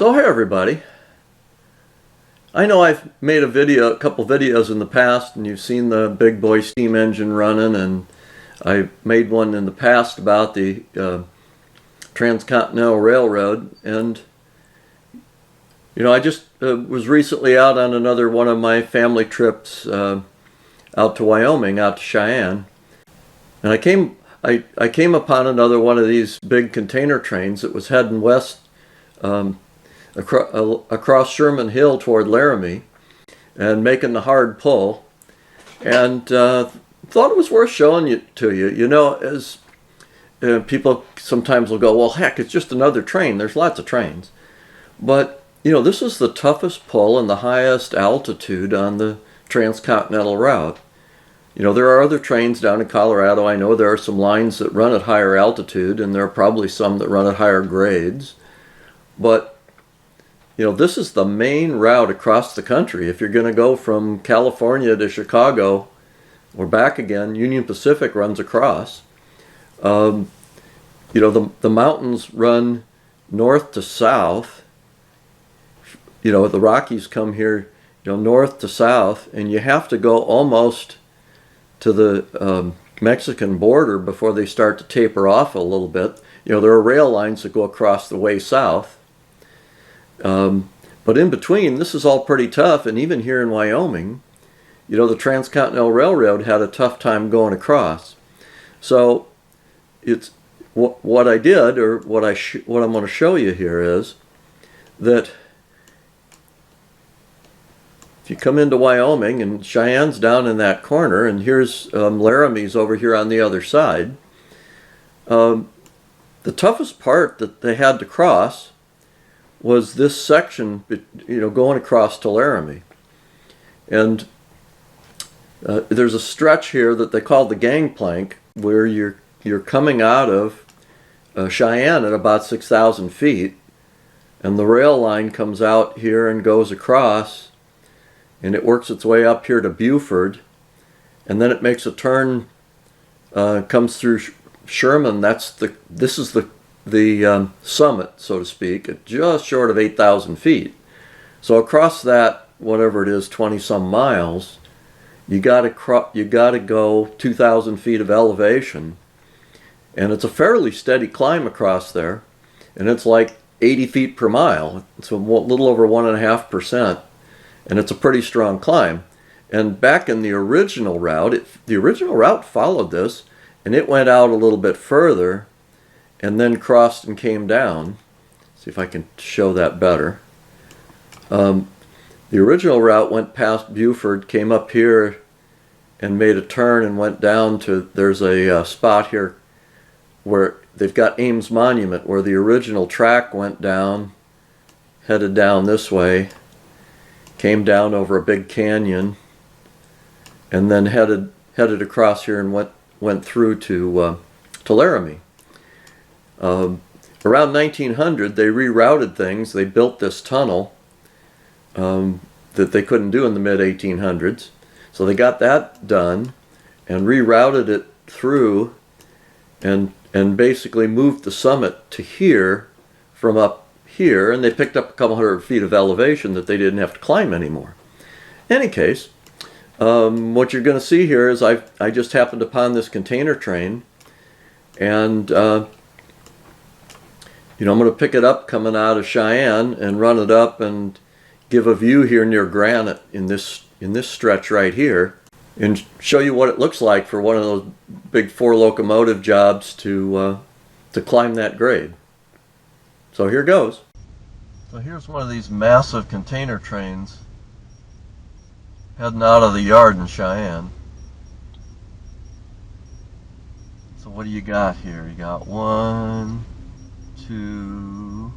So hey everybody, I know I've made a couple videos in the past, and you've seen the big boy steam engine running, and I made one in the past about the Transcontinental Railroad, and I just was recently out on another one of my family trips out to Wyoming, out to Cheyenne, and I came upon another one of these big container trains that was heading west across Sherman Hill toward Laramie and making the hard pull, and thought it was worth showing it to you. As people sometimes will go, well, heck, it's just another train. There's lots of trains. But, this is the toughest pull and the highest altitude on the Transcontinental route. There are other trains down in Colorado. I know there are some lines that run at higher altitude, and there are probably some that run at higher grades. But this is the main route across the country. If you're going to go from California to Chicago or back again, Union Pacific runs across. The mountains run north to south. The Rockies come here, north to south, and you have to go almost to the Mexican border before they start to taper off a little bit. There are rail lines that go across the way south. But in between, this is all pretty tough, and even here in Wyoming, the Transcontinental Railroad had a tough time going across. So it's what I did, or what I'm going to show you here, is that if you come into Wyoming, and Cheyenne's down in that corner, and here's Laramie's over here on the other side, the toughest part that they had to cross was this section, going across to Laramie. And there's a stretch here that they call the gangplank, where you're coming out of Cheyenne at about 6,000 feet, and the rail line comes out here and goes across, and it works its way up here to Buford, and then it makes a turn, comes through Sherman. This is the summit, so to speak, at just short of 8,000 feet. So across that, whatever it is, 20 some miles, you got to go 2,000 feet of elevation, and it's a fairly steady climb across there, and it's like 80 feet per mile. It's a little over 1.5%, and it's a pretty strong climb. And back in the original route, the original route followed this, and it went out a little bit further, and then crossed and came down. See if I can show that better. The original route went past Buford, came up here, and made a turn and went down to, there's a spot here where they've got Ames Monument, where the original track went down, headed down this way, came down over a big canyon, and then headed across here and went through to Laramie. Around 1900, they rerouted things. They built this tunnel that they couldn't do in the mid-1800s. So they got that done and rerouted it through, and basically moved the summit to here from up here, and they picked up a couple hundred feet of elevation that they didn't have to climb anymore. In any case, what you're going to see here is I just happened upon this container train, and I'm going to pick it up coming out of Cheyenne and run it up and give a view here near Granite in this stretch right here, and show you what it looks like for one of those big 4 locomotive jobs to climb that grade. So here goes. So here's one of these massive container trains heading out of the yard in Cheyenne. So what do you got here? You got 1, 2,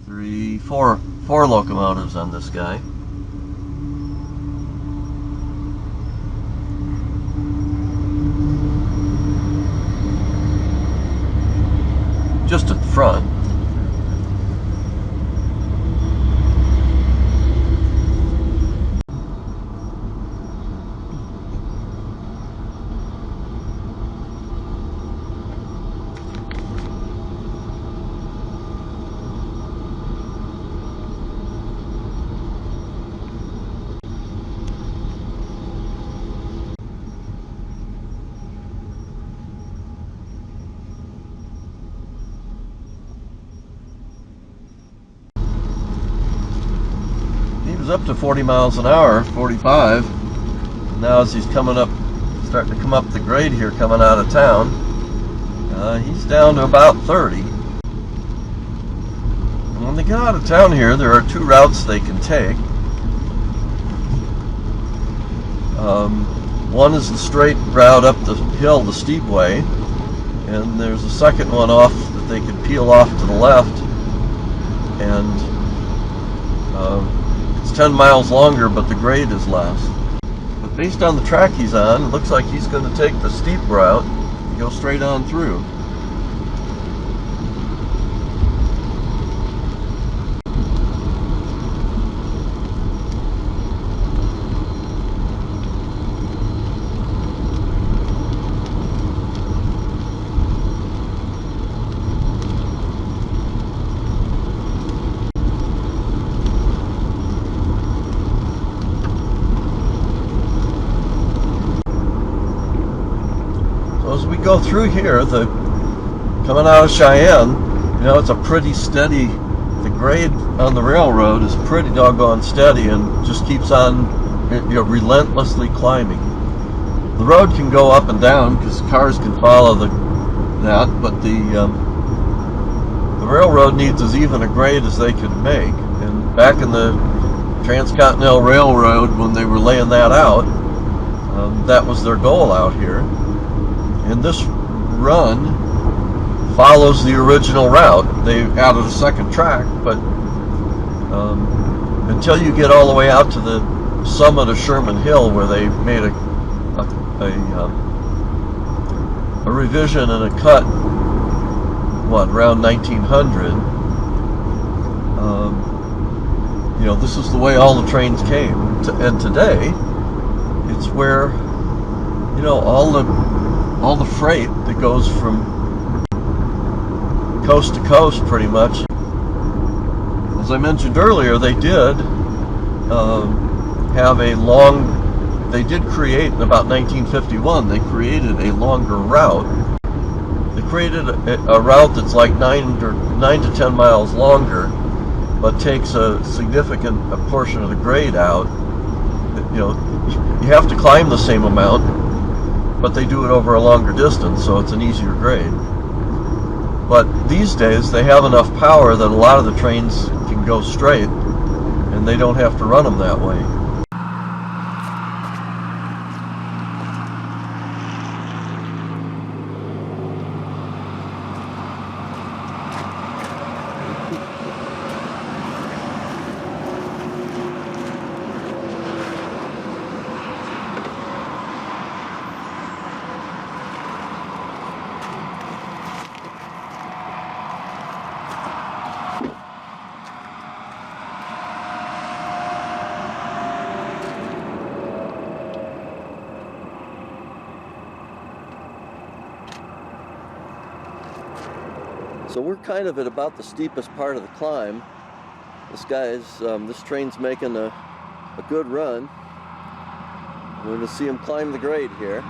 3, 4 locomotives on this guy. Just at the front. was up to 40 miles an hour, 45. Now as he's coming up, starting to come up the grade here, coming out of town, he's down to about 30. And when they get out of town here, there are two routes they can take. One is the straight route up the hill, the steep way, and there's a second one off that they could peel off to the left, and it's 10 miles longer, but the grade is less. But based on the track he's on, it looks like he's going to take the steep route and go straight on through. As we go through here, coming out of Cheyenne, it's a pretty steady, the grade on the railroad is pretty doggone steady and just keeps on, relentlessly climbing. The road can go up and down because cars can follow that, but the railroad needs as even a grade as they can make. And back in the Transcontinental Railroad, when they were laying that out, that was their goal out here. And this run follows the original route. They added a second track, but until you get all the way out to the summit of Sherman Hill, where they made a revision and a cut, around 1900, this is the way all the trains came. And today, it's where, all the freight that goes from coast to coast, pretty much. As I mentioned earlier, they did they did create in about 1951, they created a longer route. They created a route that's like 9 to 10 miles longer, but takes a significant portion of the grade out. You have to climb the same amount, but they do it over a longer distance, so it's an easier grade. But these days, they have enough power that a lot of the trains can go straight, and they don't have to run them that way. So we're kind of at about the steepest part of the climb. This train's making a good run. We're going to see him climb the grade here.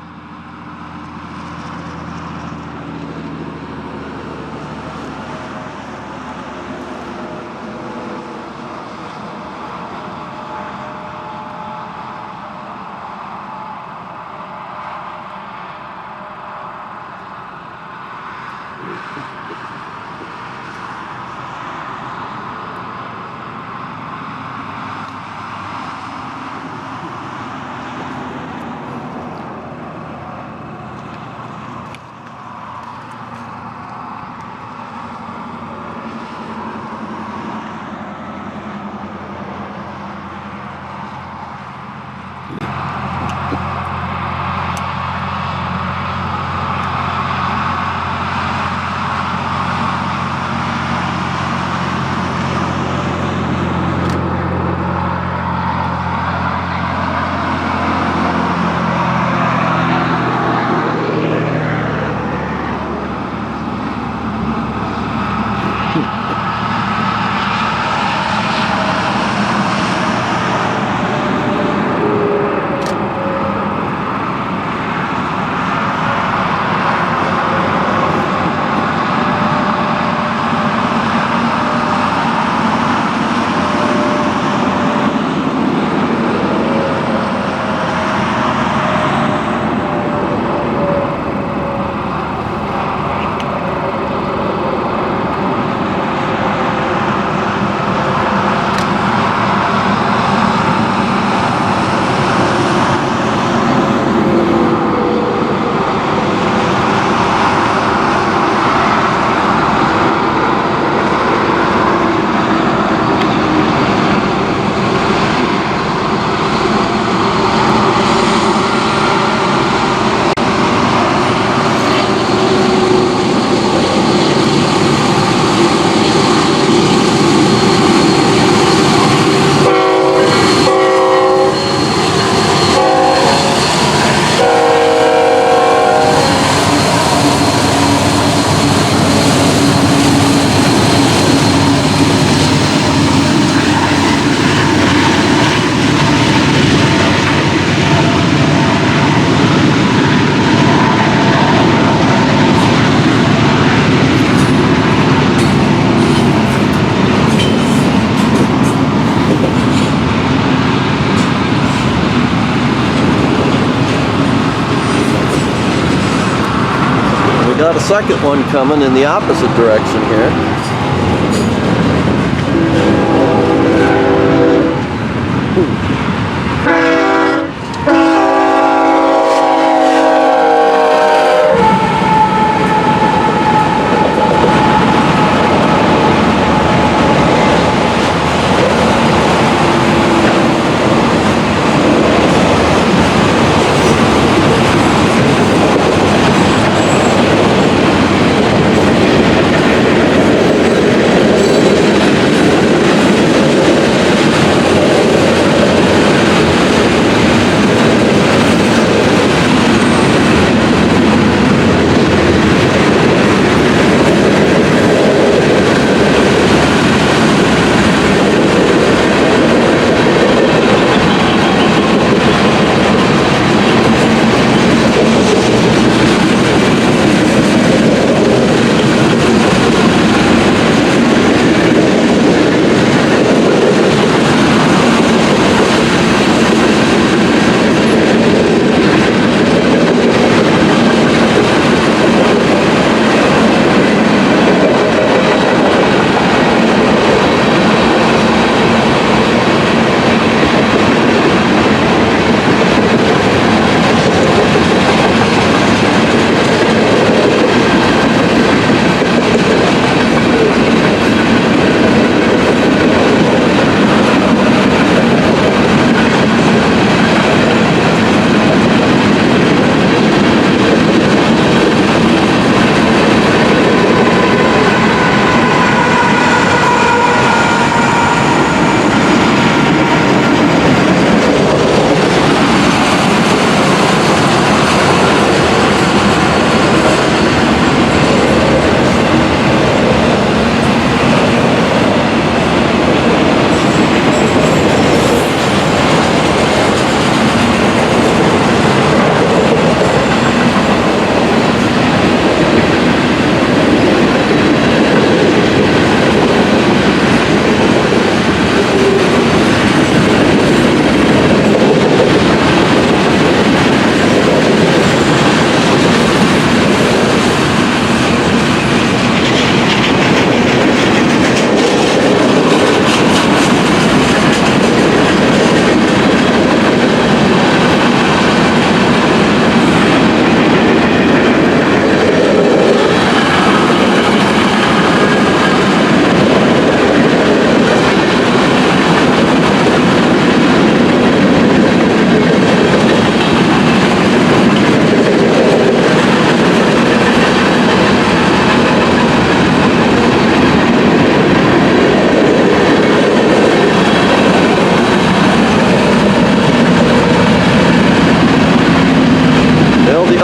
We got a second one coming in the opposite direction here.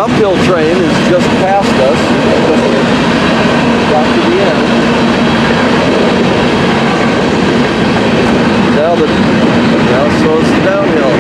uphill train is just past us. Got to the end. Now so it's the downhill.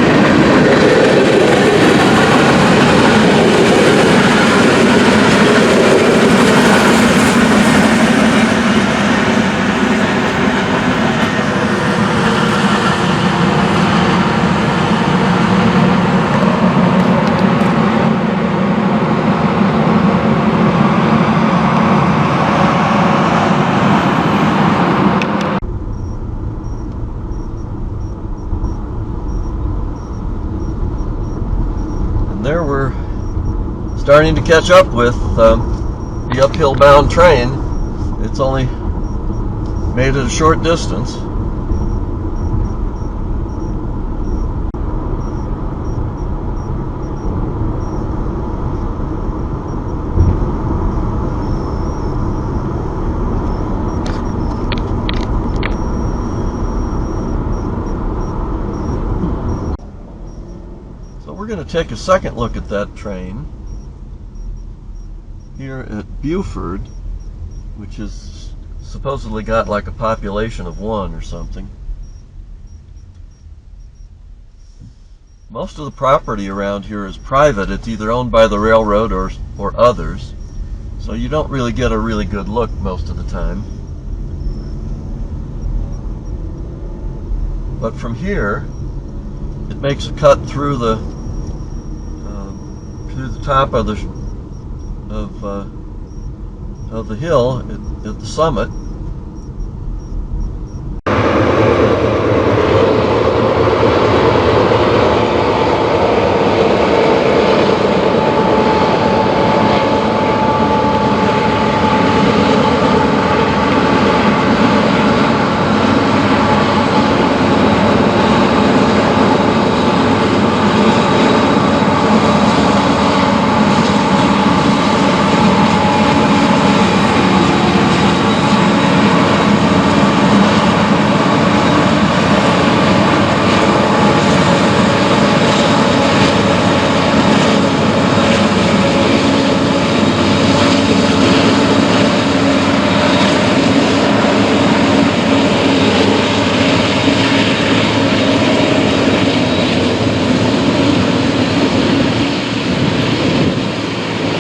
There we're starting to catch up with the uphill bound train. It's only made it a short distance. We're going to take a second look at that train here at Buford, which is supposedly got like a population of 1 or something. Most of the property around here is private. It's either owned by the railroad or others, so you don't really get a really good look most of the time. But from here, it makes a cut through the top of the hill at the summit.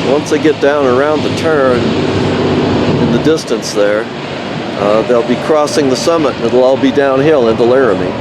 Once they get down around the turn in the distance there, they'll be crossing the summit and it'll all be downhill into Laramie.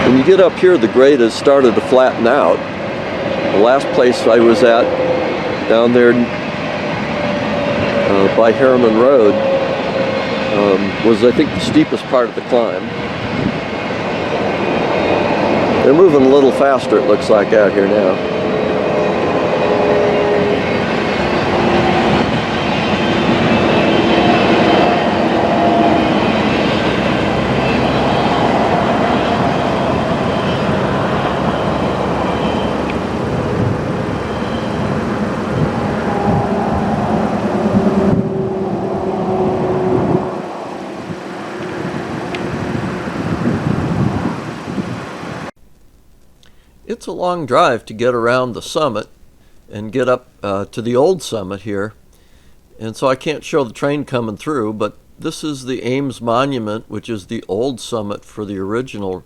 When you get up here, the grade has started to flatten out. The last place I was at, down there by Sherman Road, was, I think, the steepest part of the climb. They're moving a little faster, it looks like, out here now. It's a long drive to get around the summit and get up to the old summit here, and so I can't show the train coming through, but this is the Ames Monument, which is the old summit for the original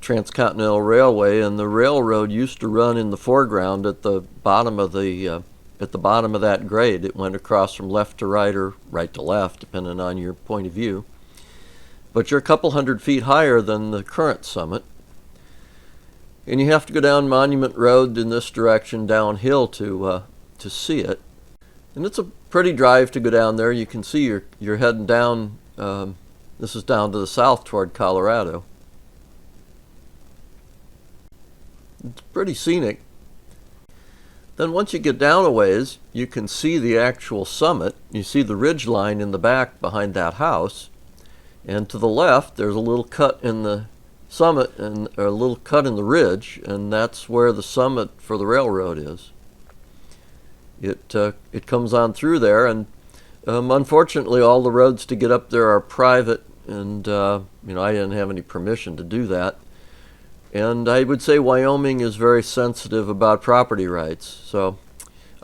Transcontinental Railway, and the railroad used to run in the foreground at the bottom of that grade. It went across from left to right or right to left, depending on your point of view. But you're a couple hundred feet higher than the current summit. And you have to go down Monument Road in this direction downhill to see it. And it's a pretty drive to go down there. You can see you're heading down, this is down to the south toward Colorado. It's pretty scenic. Then once you get down a ways, you can see the actual summit. You see the ridge line in the back behind that house. And to the left, there's a little cut in the summit and a little cut in the ridge, and that's where the summit for the railroad is. It comes on through there, and unfortunately, all the roads to get up there are private, and I didn't have any permission to do that. And I would say Wyoming is very sensitive about property rights, so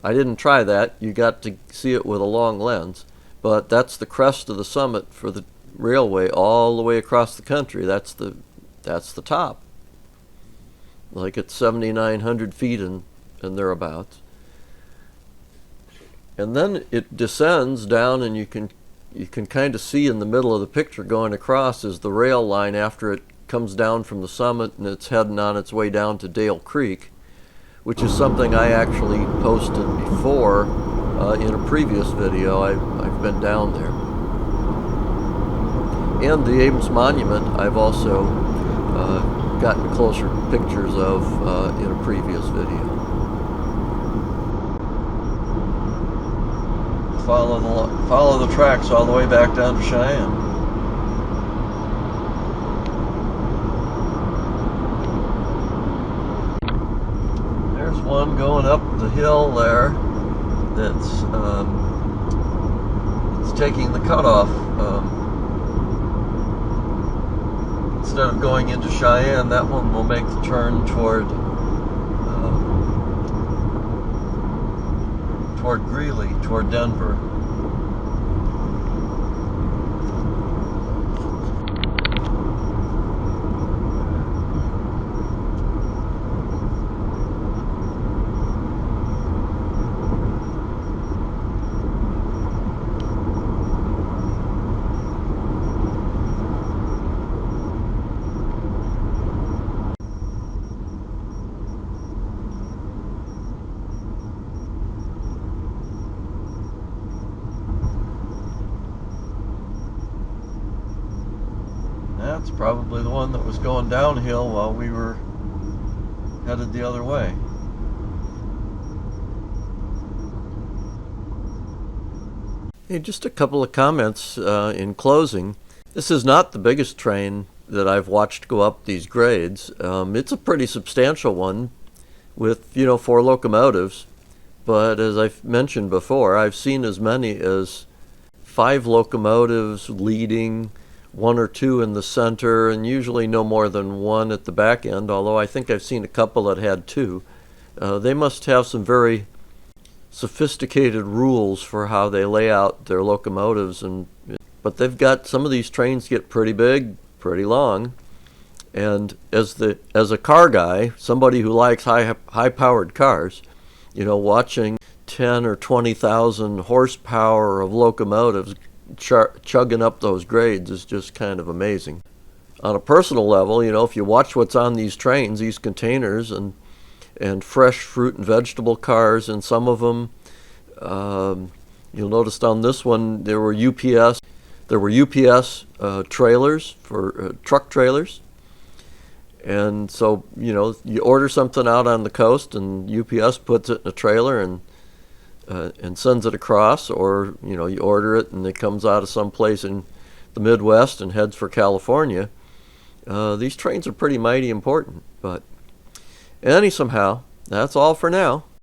I didn't try that. You got to see it with a long lens, but that's the crest of the summit for the railway all the way across the country. That's the top. Like it's 7,900 feet and thereabouts. And then it descends down, and you can kind of see in the middle of the picture going across is the rail line after it comes down from the summit, and it's heading on its way down to Dale Creek, which is something I actually posted before in a previous video. I've been down there. And the Ames Monument I've also gotten closer pictures of in a previous video. Follow the tracks all the way back down to Cheyenne. There's one going up the hill there that's it's taking the cutoff. Instead of going into Cheyenne, that one will make the turn toward Greeley, toward Denver. That's probably the one that was going downhill while we were headed the other way. Hey, just a couple of comments in closing. This is not the biggest train that I've watched go up these grades. It's a pretty substantial one with, 4 locomotives. But as I've mentioned before, I've seen as many as 5 locomotives leading, 1 or 2 in the center, and usually no more than 1 at the back end, although I think I've seen a couple that had 2. They must have some very sophisticated rules for how they lay out their locomotives, but they've got, some of these trains get pretty big, pretty long, and as a car guy, somebody who likes high-powered cars, watching 10 or 20,000 horsepower of locomotives chugging up those grades is just kind of amazing. On a personal level, if you watch what's on these trains, these containers and fresh fruit and vegetable cars, and some of them, you'll notice on this one there were UPS trailers for truck trailers, and so you order something out on the coast and UPS puts it in a trailer and sends it across, or you order it and it comes out of some place in the Midwest and heads for California. These trains are pretty mighty important, but somehow that's all for now.